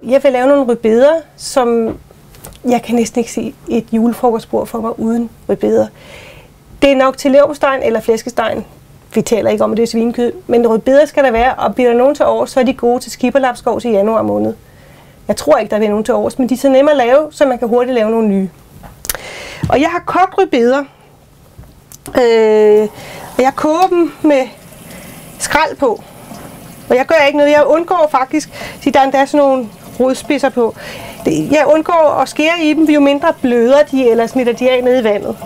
Jeg vil lave nogle rødbeder, som jeg kan næsten ikke se et julefrokostbord for mig uden rødbeder. Det er nok til leverpostejen eller flæskestegen. Vi taler ikke om, at det er svinekød, men rødbeder skal der være, og bliver der nogen til års, så er de gode til skipperlapskovs i januar måned. Jeg tror ikke, der bliver nogen til års, men de er så nemme at lave, så man kan hurtigt lave nogle nye. Og jeg har kogt rødbeder, og jeg koger dem med skrald på. Og jeg gør ikke noget, jeg undgår faktisk, at der er endda sådan nogle rodspidser på. Jeg undgår at skære i dem, jo mindre bløder de, eller snitter de af nede i vandet.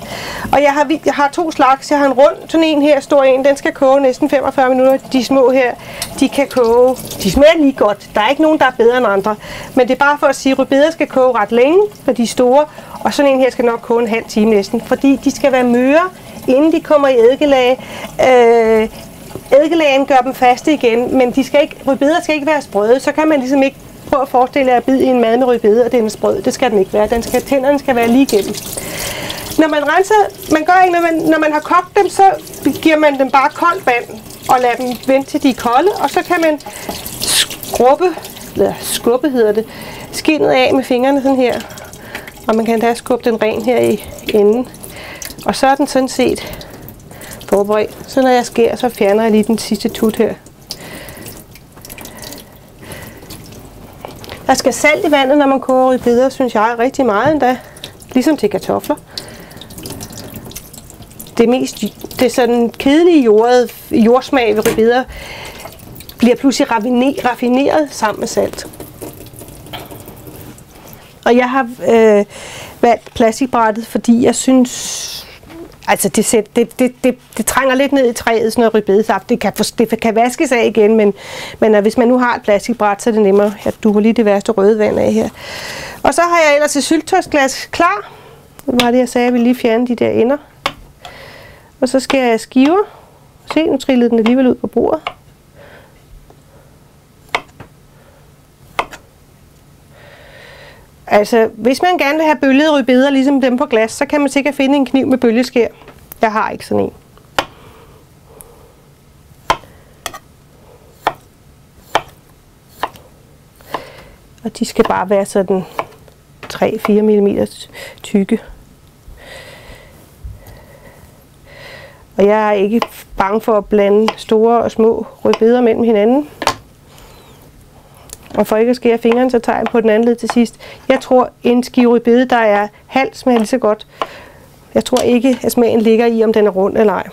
Og jeg har to slags. Jeg har en rund, sådan en her, stor en, den skal koge næsten 45 minutter. De små her, de kan koge, de smager lige godt. Der er ikke nogen, der er bedre end andre. Men det er bare for at sige, at rødbeder skal koge ret længe, når de er store. Og sådan en her skal nok koge en halv time næsten, fordi de skal være møre, inden de kommer i eddikelag. Eddikelagen gør dem faste igen, men rødbeder skal ikke være sprøde, så kan man ligesom ikke prøve at forestille jer at bide i en mad med rødbeder, og den er sprød. Det skal den ikke være. Tænderne skal være lige igennem. Når man renser, man gør ikke, når man har kogt dem, så giver man dem bare koldt vand og lader dem vente til de er kolde, og så kan man skubbe hedder det, skindet af med fingrene sådan her, og man kan da skubbe den ren her i enden. Og så er den sådan set forberedt. Så når jeg skærer, så fjerner jeg lige den sidste tut her. Der skal salt i vandet, når man koger rødbeder, synes jeg rigtig meget endda. Ligesom til kartofler. Det sådan kedelige jordsmag ved rødbeder bliver pludselig raffineret sammen med salt. Og jeg har valgt plastikbrættet, fordi jeg synes, altså det trænger lidt ned i træet, sådan noget rødbedesaft. Det kan vaskes af igen, men hvis man nu har et plastikbræt, så er det nemmere. Jeg duber lige det værste røde vand af her. Og så har jeg ellers et syltetøjsglas klar. Det var det, jeg sagde, jeg ville lige fjerne de der ender. Og så skærer jeg skiver. Se, nu trillede den alligevel ud på bordet. Altså, hvis man gerne vil have bølgede rødbeder, ligesom dem på glas, så kan man sikkert finde en kniv med bølgeskær. Jeg har ikke sådan en. Og de skal bare være sådan 3-4 mm tykke. Og jeg er ikke bange for at blande store og små rødbeder mellem hinanden. Og for ikke at skære fingeren, så tager jeg på den anden led til sidst. Jeg tror, en skive rødbede, der er halv, smager lige så godt. Jeg tror ikke, at smagen ligger i, om den er rund eller ej.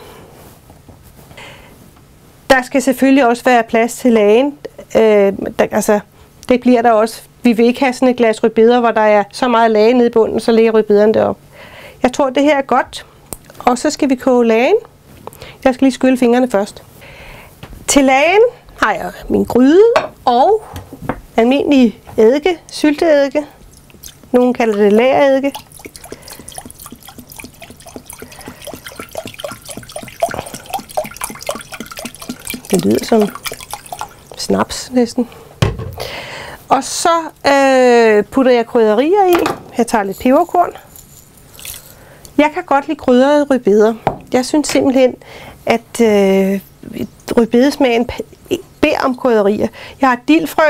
Der skal selvfølgelig også være plads til lagen. Det bliver der også. Vi vil ikke have sådan et glas rødbeder, hvor der er så meget lage nede i bunden, så ligger rødbederne deroppe. Jeg tror, det her er godt. Og så skal vi koge lagen. Jeg skal lige skylle fingrene først. Til lagen har jeg min gryde og almindelig eddike, sylteeddike. Nogle kalder det lagereddike. Det lyder som snaps næsten. Og så putter jeg krydderier i. Jeg tager lidt peberkorn. Jeg kan godt lide krydrede rødbeder. Jeg synes simpelthen, at rødbedesmagen beder om krydderier. Jeg har dildfrø.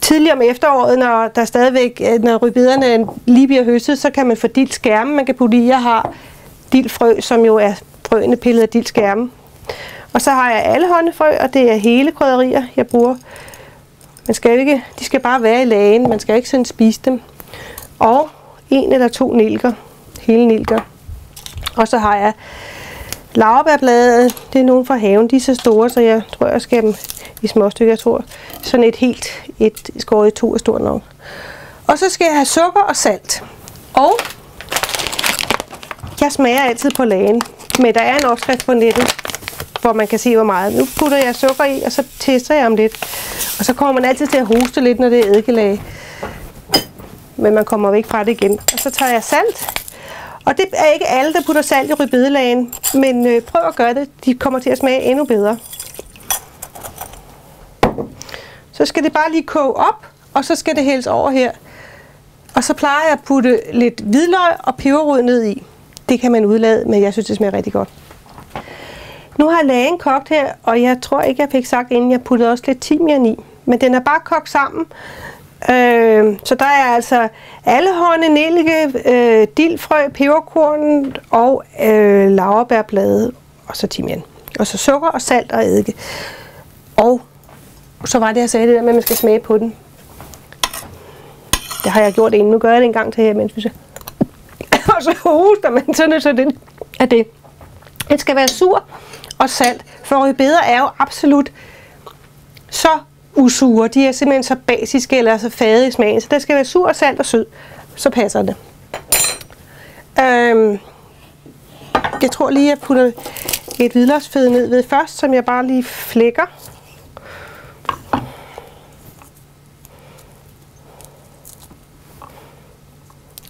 Tidligere om efteråret, når rødbederne lige bliver høstet, så kan man få dildskærme, man kan putte i. Jeg har dildfrø, som jo er frøene pillet af dildskærme. Og så har jeg allehåndefrø, og det er hele krydderier, jeg bruger. De skal bare være i lagen, man skal ikke sådan spise dem. Og 1 eller 2 nilker, hele nilker. Og så har jeg laurbærblade, det er nogle fra haven, de er så store, så jeg tror, jeg skal dem i små stykker. Jeg tror, sådan et skåret i 2 er stort nok. Og så skal jeg have sukker og salt. Og jeg smager altid på lagen, men der er en opskrift på nettet, hvor man kan se, hvor meget. Nu putter jeg sukker i, og så tester jeg om lidt. Og så kommer man altid til at hoste lidt, når det er eddikelag. Men man kommer væk fra det igen. Og så tager jeg salt. Og det er ikke alle, der putter salt i rødbedelagen, men prøv at gøre det. De kommer til at smage endnu bedre. Så skal det bare lige koge op, og så skal det hældes over her. Og så plejer jeg at putte lidt hvidløg og peberrod ned i. Det kan man udlade, men jeg synes, det smager rigtig godt. Nu har lagen kogt her, og jeg tror ikke, jeg fik sagt inden, jeg puttede også lidt timian i. men den er bare kogt sammen. Så der er altså allehånde, nellike, dildfrø, peberkorn og laurbærblade, og så timian. Og så sukker og salt og eddike. Og så var det, jeg sagde det der med, at man skal smage på den. Det har jeg gjort inden. Nu gør jeg det en gang til her, mens vi ser. Og så hoster man så det er det. Den skal være sur og salt, for rødbeder er jo absolut så usure. De er simpelthen så basiske eller så fade i smagen, så der skal være sur og salt og sød. Så passer det. Jeg tror lige, jeg putter et hvidløgsfed ned ved først, som jeg bare lige flækker.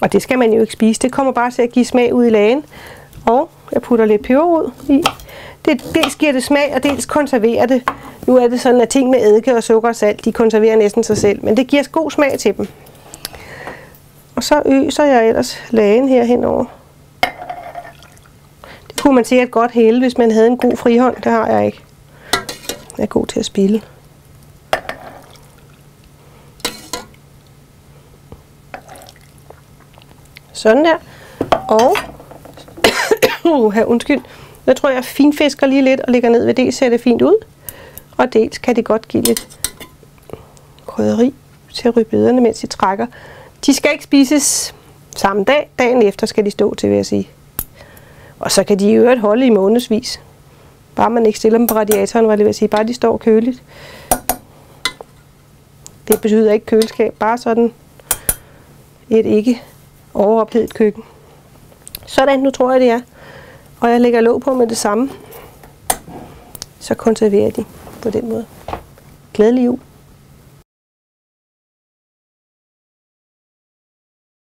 Og det skal man jo ikke spise. Det kommer bare til at give smag ud i lagen. Og jeg putter lidt peberrod i. Dels giver det smag, og dels konserverer det. Nu er det sådan, at ting med eddike og sukker og salt, de konserverer næsten sig selv. Men det giver god smag til dem. Og så øser jeg ellers lagen her henover. Det kunne man sikkert godt hælde, hvis man havde en god frihånd. Det har jeg ikke. Jeg er god til at spille. Sådan der. Og undskyld. Jeg tror, jeg finfisker lige lidt og lægger ned ved det, ser det fint ud. Og dels kan det godt give lidt krydderi til rødbederne, mens de trækker. De skal ikke spises samme dag. Dagen efter skal de stå til, vil jeg sige. Og så kan de i øvrigt holde i månedsvis. Bare man ikke stiller dem på radiatoren, hvad det vil sige. Bare de står køligt. Det betyder ikke køleskab. Bare sådan et ikke overophedet køkken. Sådan, nu tror jeg det er. Og jeg lægger låg på med det samme. Så konserverer de på den måde. Glædelig jul.